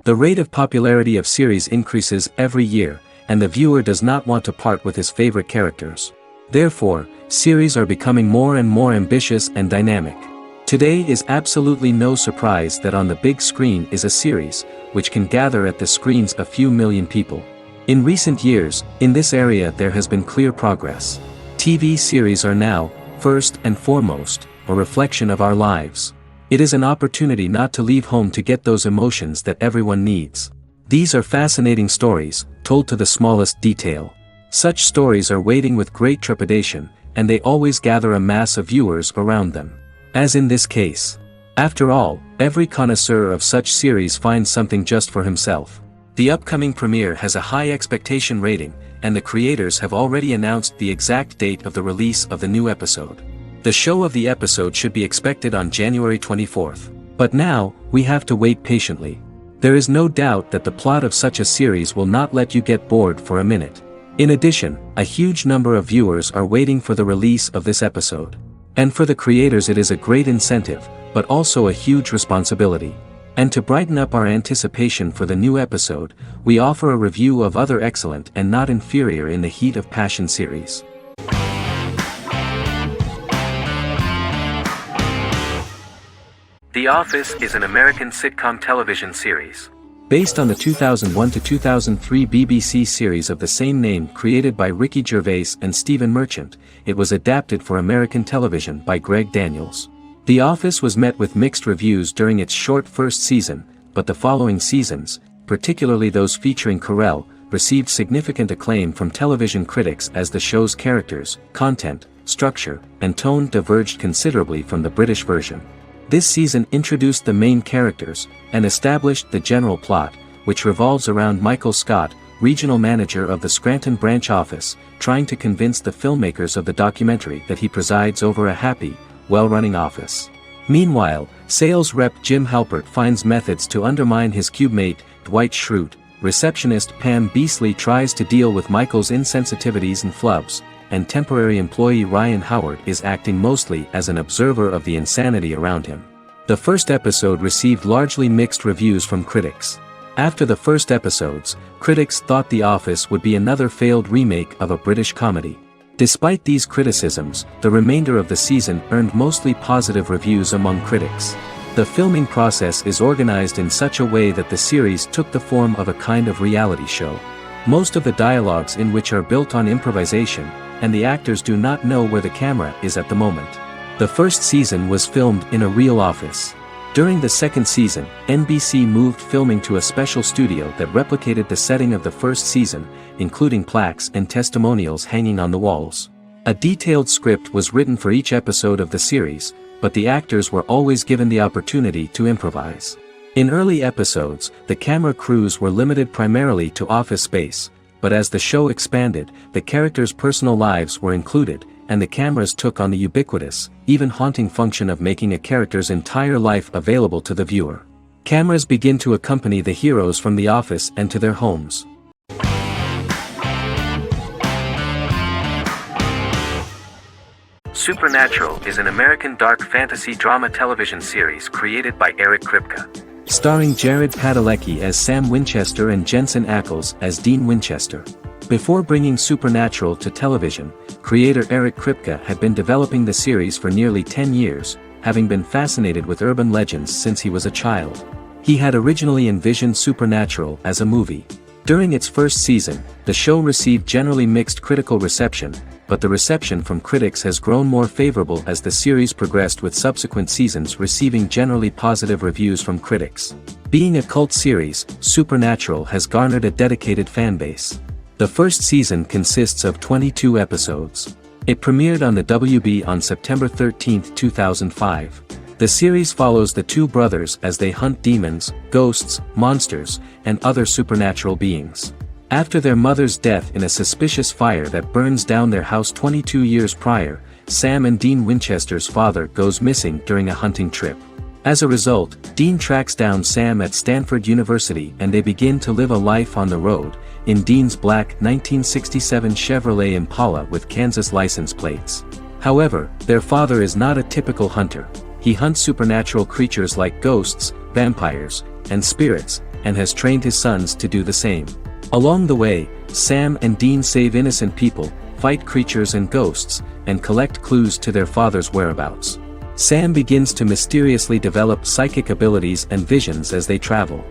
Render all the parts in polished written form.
The rate of popularity of series increases every year, and the viewer does not want to part with his favorite characters. Therefore, series are becoming more and more ambitious and dynamic. Today is absolutely no surprise that on the big screen is a series, which can gather at the screens a few million people. In recent years, in this area there has been clear progress. TV series are now, first and foremost, a reflection of our lives. It is an opportunity not to leave home to get those emotions that everyone needs. These are fascinating stories, told to the smallest detail. Such stories are waiting with great trepidation, and they always gather a mass of viewers around them. As in this case. After all, every connoisseur of such series finds something just for himself. The upcoming premiere has a high expectation rating, and the creators have already announced the exact date of the release of the new episode. The show of the episode should be expected on January 24th. But now, we have to wait patiently. There is no doubt that the plot of such a series will not let you get bored for a minute. In addition, a huge number of viewers are waiting for the release of this episode. And for the creators it is a great incentive, but also a huge responsibility. And to brighten up our anticipation for the new episode, we offer a review of other excellent and not inferior in the heat of passion series. The Office is an American sitcom television series. Based on the 2001 to 2003 BBC series of the same name created by Ricky Gervais and Stephen Merchant, it was adapted for American television by Greg Daniels. The Office was met with mixed reviews during its short first season, but the following seasons, particularly those featuring Carell, received significant acclaim from television critics as the show's characters, content, structure, and tone diverged considerably from the British version. This season introduced the main characters, and established the general plot, which revolves around Michael Scott, regional manager of the Scranton branch office, trying to convince the filmmakers of the documentary that he presides over a happy, well-running office. Meanwhile, sales rep Jim Halpert finds methods to undermine his cubemate, Dwight Schrute. Receptionist Pam Beasley tries to deal with Michael's insensitivities and flubs, and temporary employee Ryan Howard is acting mostly as an observer of the insanity around him. The first episode received largely mixed reviews from critics. After the first episodes, critics thought The Office would be another failed remake of a British comedy. Despite these criticisms, the remainder of the season earned mostly positive reviews among critics. The filming process is organized in such a way that the series took the form of a kind of reality show. Most of the dialogues in which are built on improvisation, and the actors do not know where the camera is at the moment. The first season was filmed in a real office. During the second season, NBC moved filming to a special studio that replicated the setting of the first season, including plaques and testimonials hanging on the walls. A detailed script was written for each episode of the series, but the actors were always given the opportunity to improvise. In early episodes, the camera crews were limited primarily to office space, but as the show expanded, the characters' personal lives were included, and the cameras took on the ubiquitous, even haunting function of making a character's entire life available to the viewer. Cameras begin to accompany the heroes from the office and to their homes. Supernatural is an American dark fantasy drama television series created by Eric Kripke. Starring Jared Padalecki as Sam Winchester and Jensen Ackles as Dean Winchester. Before bringing Supernatural to television, creator Eric Kripke had been developing the series for nearly 10 years, having been fascinated with urban legends since he was a child. He had originally envisioned Supernatural as a movie. During its first season, the show received generally mixed critical reception, but the reception from critics has grown more favorable as the series progressed, with subsequent seasons receiving generally positive reviews from critics. Being a cult series, Supernatural has garnered a dedicated fanbase. The first season consists of 22 episodes. It premiered on the WB on September 13, 2005. The series follows the two brothers as they hunt demons, ghosts, monsters, and other supernatural beings. After their mother's death in a suspicious fire that burns down their house 22 years prior, Sam and Dean Winchester's father goes missing during a hunting trip. As a result, Dean tracks down Sam at Stanford University and they begin to live a life on the road, in Dean's black 1967 Chevrolet Impala with Kansas license plates. However, their father is not a typical hunter. He hunts supernatural creatures like ghosts, vampires, and spirits, and has trained his sons to do the same. Along the way, Sam and Dean save innocent people, fight creatures and ghosts, and collect clues to their father's whereabouts. Sam begins to mysteriously develop psychic abilities and visions as they travel.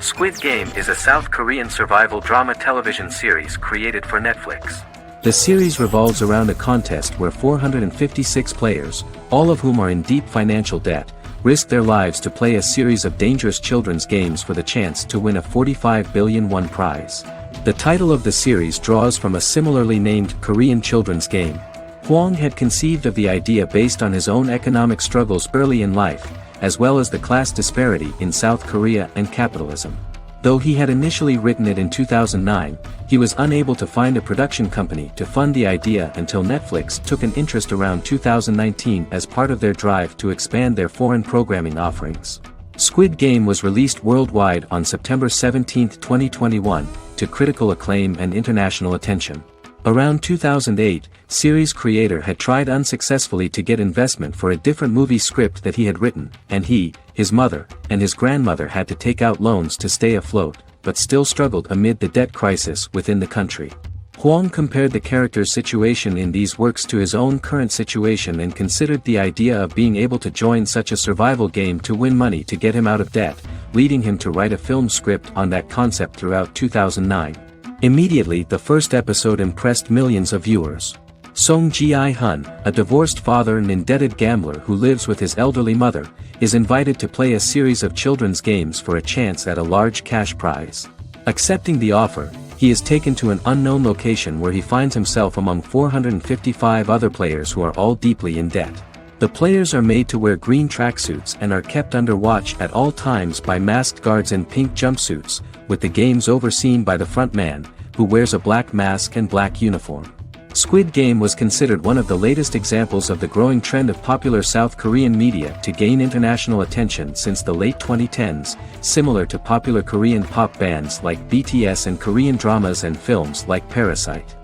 Squid Game is a South Korean survival drama television series created for Netflix. The series revolves around a contest where 456 players, all of whom are in deep financial debt, risk their lives to play a series of dangerous children's games for the chance to win a 45 billion won prize. The title of the series draws from a similarly named Korean children's game. Hwang had conceived of the idea based on his own economic struggles early in life, as well as the class disparity in South Korea and capitalism. Though he had initially written it in 2009, he was unable to find a production company to fund the idea until Netflix took an interest around 2019 as part of their drive to expand their foreign programming offerings. Squid Game was released worldwide on September 17, 2021, to critical acclaim and international attention. Around 2008, series creator had tried unsuccessfully to get investment for a different movie script that he had written, and he, his mother, and his grandmother had to take out loans to stay afloat, but still struggled amid the debt crisis within the country. Hwang compared the character's situation in these works to his own current situation and considered the idea of being able to join such a survival game to win money to get him out of debt, leading him to write a film script on that concept throughout 2009. Immediately the first episode impressed millions of viewers. Song Ji-hun, a divorced father and indebted gambler who lives with his elderly mother, is invited to play a series of children's games for a chance at a large cash prize. Accepting the offer, he is taken to an unknown location where he finds himself among 455 other players who are all deeply in debt. The players are made to wear green tracksuits and are kept under watch at all times by masked guards in pink jumpsuits, with the games overseen by the front man, who wears a black mask and black uniform. Squid Game was considered one of the latest examples of the growing trend of popular South Korean media to gain international attention since the late 2010s, similar to popular Korean pop bands like BTS and Korean dramas and films like Parasite.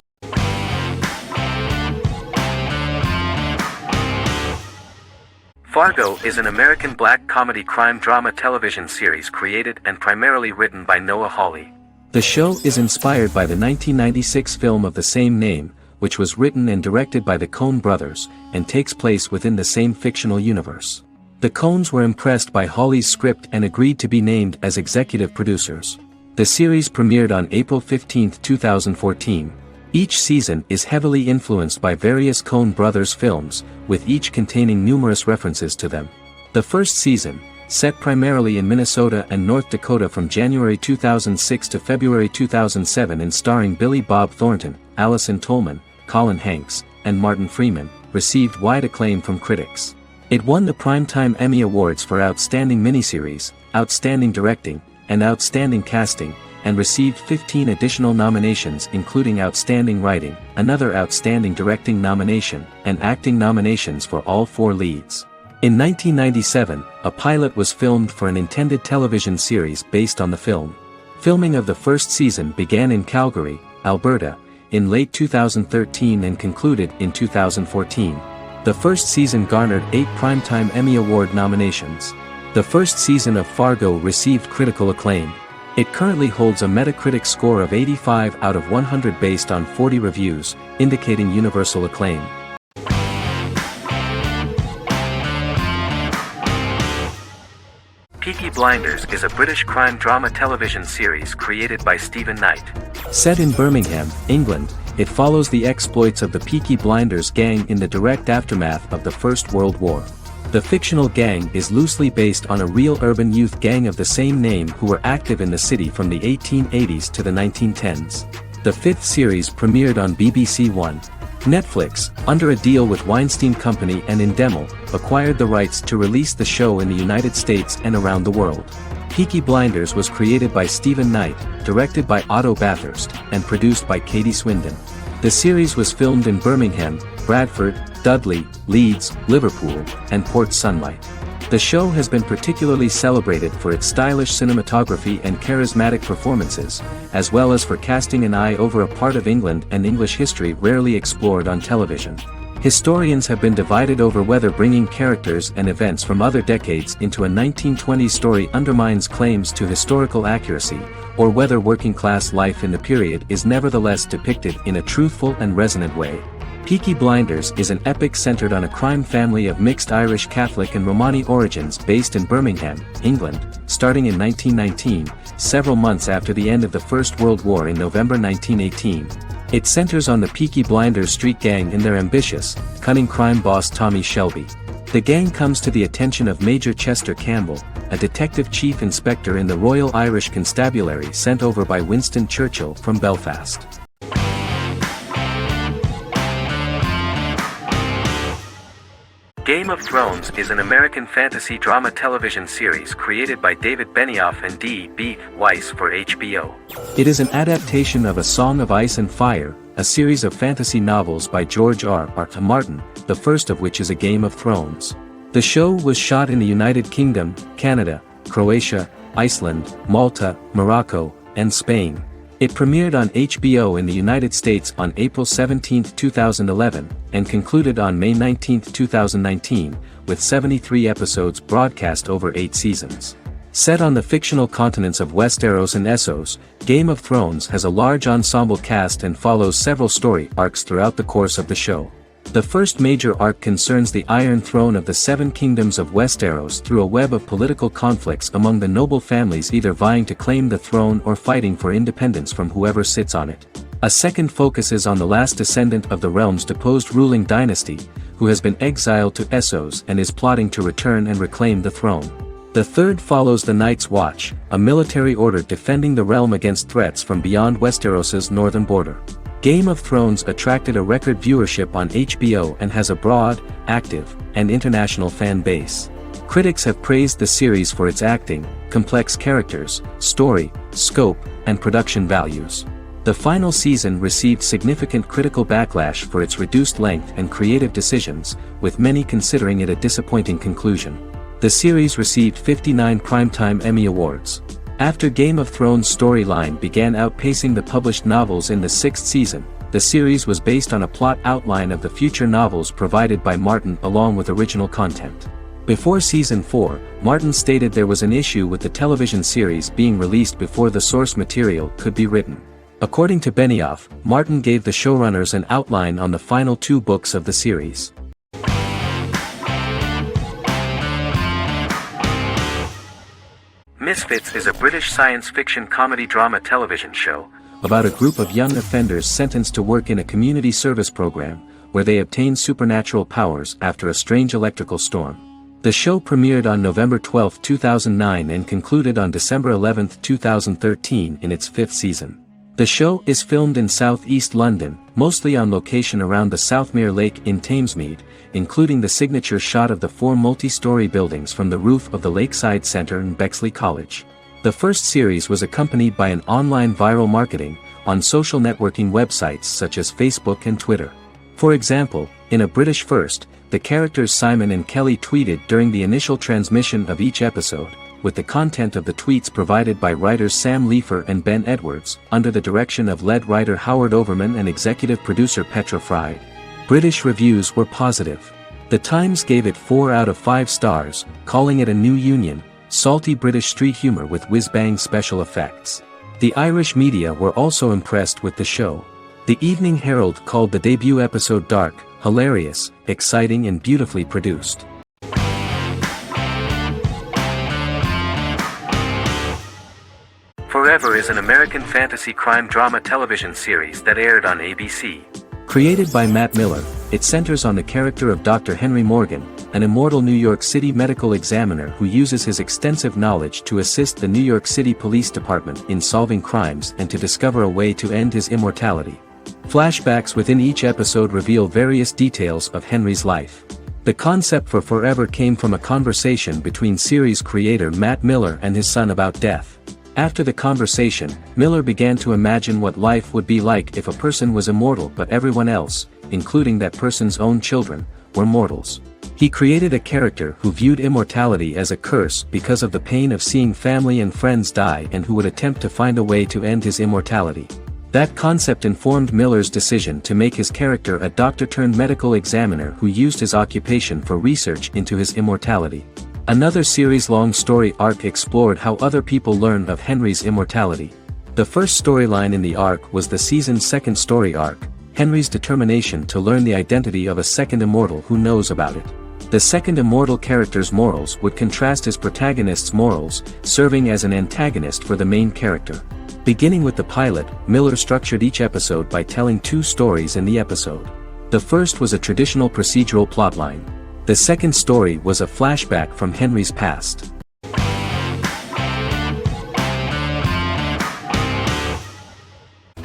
Fargo is an American black comedy crime drama television series created and primarily written by Noah Hawley. The show is inspired by the 1996 film of the same name, which was written and directed by the Coen brothers, and takes place within the same fictional universe. The Coens were impressed by Hawley's script and agreed to be named as executive producers. The series premiered on April 15, 2014. Each season is heavily influenced by various Coen brothers films, with each containing numerous references to them. The first season, set primarily in Minnesota and North Dakota from January 2006 to February 2007 and starring Billy Bob Thornton, Allison Tolman, Colin Hanks, and Martin Freeman, received wide acclaim from critics. It won the Primetime Emmy Awards for Outstanding Miniseries, Outstanding Directing, and Outstanding Casting, and received 15 additional nominations including Outstanding Writing, another Outstanding Directing nomination, and acting nominations for all 4 leads. In 1997, a pilot was filmed for an intended television series based on the film. Filming of the first season began in Calgary, Alberta, in late 2013 and concluded in 2014. The first season garnered 8 Primetime Emmy Award nominations. The first season of Fargo received critical acclaim. It currently holds a Metacritic score of 85 out of 100 based on 40 reviews, indicating universal acclaim. Peaky Blinders is a British crime drama television series created by Stephen Knight. Set in Birmingham, England, it follows the exploits of the Peaky Blinders gang in the direct aftermath of the First World War. The fictional gang is loosely based on a real urban youth gang of the same name who were active in the city from the 1880s to the 1910s. The 5th series premiered on BBC One. Netflix, under a deal with Weinstein Company and Endemol, acquired the rights to release the show in the United States and around the world. Peaky Blinders was created by Stephen Knight, directed by Otto Bathurst, and produced by Katie Swindon. The series was filmed in Birmingham, Bradford, Dudley, Leeds, Liverpool, and Port Sunlight. The show has been particularly celebrated for its stylish cinematography and charismatic performances, as well as for casting an eye over a part of England and English history rarely explored on television. Historians have been divided over whether bringing characters and events from other decades into a 1920s story undermines claims to historical accuracy, or whether working-class life in the period is nevertheless depicted in a truthful and resonant way. Peaky Blinders is an epic centered on a crime family of mixed Irish Catholic and Romani origins based in Birmingham, England, starting in 1919, several months after the end of the First World War in November 1918. It centers on the Peaky Blinders street gang and their ambitious, cunning crime boss Tommy Shelby. The gang comes to the attention of Major Chester Campbell, a detective chief inspector in the Royal Irish Constabulary sent over by Winston Churchill from Belfast. Game of Thrones is an American fantasy drama television series created by David Benioff and D.B. Weiss for HBO. It is an adaptation of A Song of Ice and Fire, a series of fantasy novels by George R.R. Martin, the first of which is A Game of Thrones. The show was shot in the United Kingdom, Canada, Croatia, Iceland, Malta, Morocco, and Spain. It premiered on HBO in the United States on April 17, 2011, and concluded on May 19, 2019, with 73 episodes broadcast over 8 seasons. Set on the fictional continents of Westeros and Essos, Game of Thrones has a large ensemble cast and follows several story arcs throughout the course of the show. The first major arc concerns the Iron Throne of the Seven Kingdoms of Westeros through a web of political conflicts among the noble families either vying to claim the throne or fighting for independence from whoever sits on it. A second focuses on the last descendant of the realm's deposed ruling dynasty, who has been exiled to Essos and is plotting to return and reclaim the throne. The third follows the Night's Watch, a military order defending the realm against threats from beyond Westeros's northern border. Game of Thrones attracted a record viewership on HBO and has a broad, active, and international fan base. Critics have praised the series for its acting, complex characters, story, scope, and production values. The final season received significant critical backlash for its reduced length and creative decisions, with many considering it a disappointing conclusion. The series received 59 Primetime Emmy Awards. After Game of Thrones' storyline began outpacing the published novels in the sixth season, the series was based on a plot outline of the future novels provided by Martin along with original content. Before season 4, Martin stated there was an issue with the television series being released before the source material could be written. According to Benioff, Martin gave the showrunners an outline on the final 2 books of the series. Misfits is a British science fiction comedy drama television show about a group of young offenders sentenced to work in a community service program, where they obtain supernatural powers after a strange electrical storm. The show premiered on November 12, 2009 and concluded on December 11, 2013 in its 5th season. The show is filmed in southeast London, mostly on location around the Southmere Lake in Thamesmead, including the signature shot of the 4 multi-story buildings from the roof of the Lakeside Centre in Bexley College. The first series was accompanied by an online viral marketing on social networking websites such as Facebook and Twitter. For example, in a British first, the characters Simon and Kelly tweeted during the initial transmission of each episode, with the content of the tweets provided by writers Sam Leifer and Ben Edwards, under the direction of lead writer Howard Overman and executive producer Petra Fried. British reviews were positive. The Times gave it 4 out of 5 stars, calling it a new union, salty British street humour with whiz-bang special effects. The Irish media were also impressed with the show. The Evening Herald called the debut episode dark, hilarious, exciting and beautifully produced. Forever is an American fantasy crime drama television series that aired on ABC. Created by Matt Miller, it centers on the character of Dr. Henry Morgan, an immortal New York City medical examiner who uses his extensive knowledge to assist the New York City Police Department in solving crimes and to discover a way to end his immortality. Flashbacks within each episode reveal various details of Henry's life. The concept for Forever came from a conversation between series creator Matt Miller and his son about death. After the conversation, Miller began to imagine what life would be like if a person was immortal but everyone else, including that person's own children, were mortals. He created a character who viewed immortality as a curse because of the pain of seeing family and friends die and who would attempt to find a way to end his immortality. That concept informed Miller's decision to make his character a doctor-turned-medical examiner who used his occupation for research into his immortality. Another series-long story arc explored how other people learned of Henry's immortality. The first storyline in the arc was the season's second story arc, Henry's determination to learn the identity of a second immortal who knows about it. The second immortal character's morals would contrast his protagonist's morals, serving as an antagonist for the main character. Beginning with the pilot, Miller structured each episode by telling two stories in the episode. The first was a traditional procedural plotline. The second story was a flashback from Henry's past.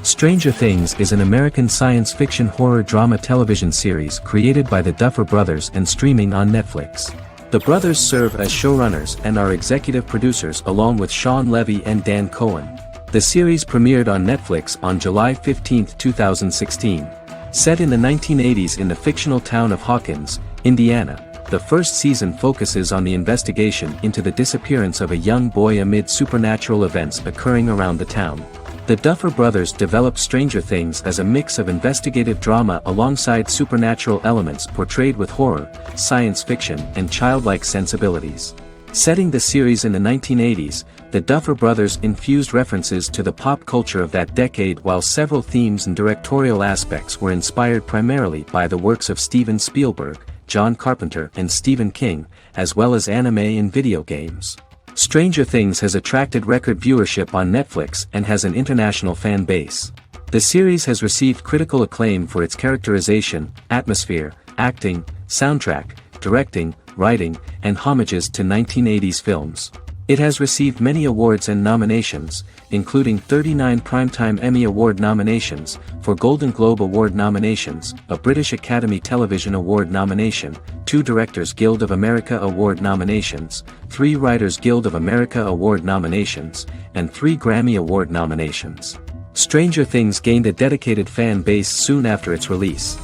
Stranger Things is an American science fiction horror drama television series created by the Duffer Brothers and streaming on Netflix. The brothers serve as showrunners and are executive producers along with Sean Levy and Dan Cohen. The series premiered on Netflix on July 15, 2016. Set in the 1980s in the fictional town of Hawkins, Indiana, the first season focuses on the investigation into the disappearance of a young boy amid supernatural events occurring around the town. The Duffer Brothers developed Stranger Things as a mix of investigative drama alongside supernatural elements portrayed with horror, science fiction, and childlike sensibilities. Setting the series in the 1980s, the Duffer Brothers infused references to the pop culture of that decade while several themes and directorial aspects were inspired primarily by the works of Steven Spielberg, John Carpenter and Stephen King, as well as anime and video games. Stranger Things has attracted record viewership on Netflix and has an international fan base. The series has received critical acclaim for its characterization, atmosphere, acting, soundtrack, directing, writing, and homages to 1980s films. It has received many awards and nominations, including 39 Primetime Emmy Award nominations, 4 Golden Globe Award nominations, a British Academy Television Award nomination, 2 Directors Guild of America Award nominations, 3 Writers Guild of America Award nominations, and 3 Grammy Award nominations. Stranger Things gained a dedicated fan base soon after its release.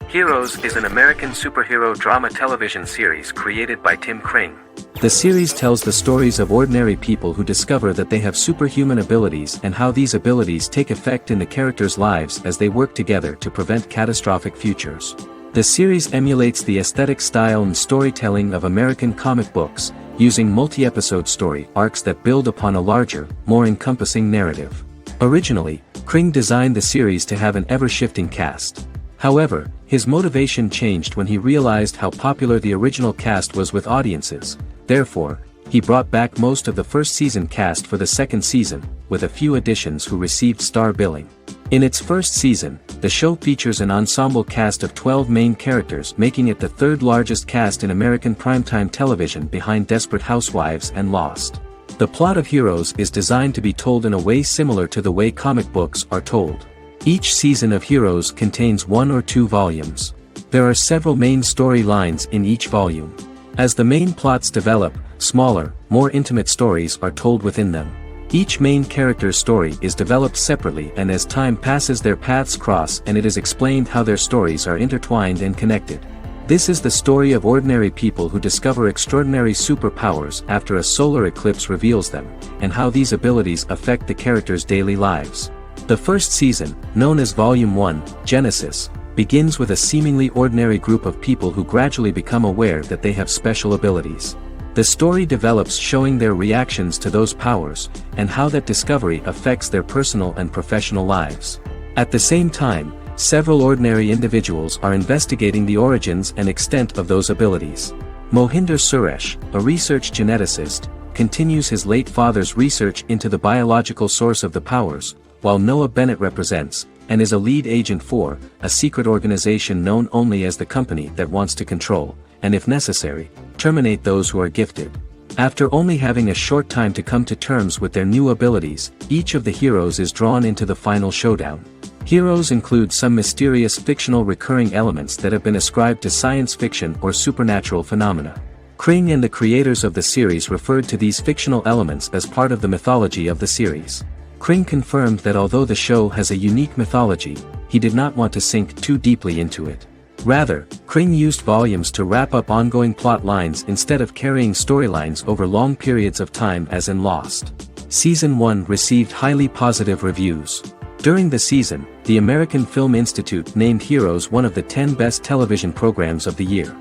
Heroes is an American superhero drama television series created by Tim Kring. The series tells the stories of ordinary people who discover that they have superhuman abilities and how these abilities take effect in the characters' lives as they work together to prevent catastrophic futures. The series emulates the aesthetic style and storytelling of American comic books, using multi-episode story arcs that build upon a larger, more encompassing narrative. Originally, Kring designed the series to have an ever-shifting cast. However, his motivation changed when he realized how popular the original cast was with audiences. Therefore, he brought back most of the first season cast for the second season, with a few additions who received star billing. In its first season, the show features an ensemble cast of 12 main characters, making it the third largest cast in American primetime television behind Desperate Housewives and Lost. The plot of Heroes is designed to be told in a way similar to the way comic books are told. Each season of Heroes contains 1 or 2 volumes. There are several main storylines in each volume. As the main plots develop, smaller, more intimate stories are told within them. Each main character's story is developed separately, and as time passes their paths cross and it is explained how their stories are intertwined and connected. This is the story of ordinary people who discover extraordinary superpowers after a solar eclipse reveals them, and how these abilities affect the characters' daily lives. The first season, known as Volume 1, Genesis, begins with a seemingly ordinary group of people who gradually become aware that they have special abilities. The story develops showing their reactions to those powers, and how that discovery affects their personal and professional lives. At the same time, several ordinary individuals are investigating the origins and extent of those abilities. Mohinder Suresh, a research geneticist, continues his late father's research into the biological source of the powers, while Noah Bennett represents, and is a lead agent for, a secret organization known only as the company that wants to control, and if necessary, terminate those who are gifted. After only having a short time to come to terms with their new abilities, each of the heroes is drawn into the final showdown. Heroes include some mysterious fictional recurring elements that have been ascribed to science fiction or supernatural phenomena. Kring and the creators of the series referred to these fictional elements as part of the mythology of the series. Kring confirmed that although the show has a unique mythology, he did not want to sink too deeply into it. Rather, Kring used volumes to wrap up ongoing plot lines instead of carrying storylines over long periods of time as in Lost. Season 1 received highly positive reviews. During the season, the American Film Institute named Heroes one of the 10 best television programs of the year.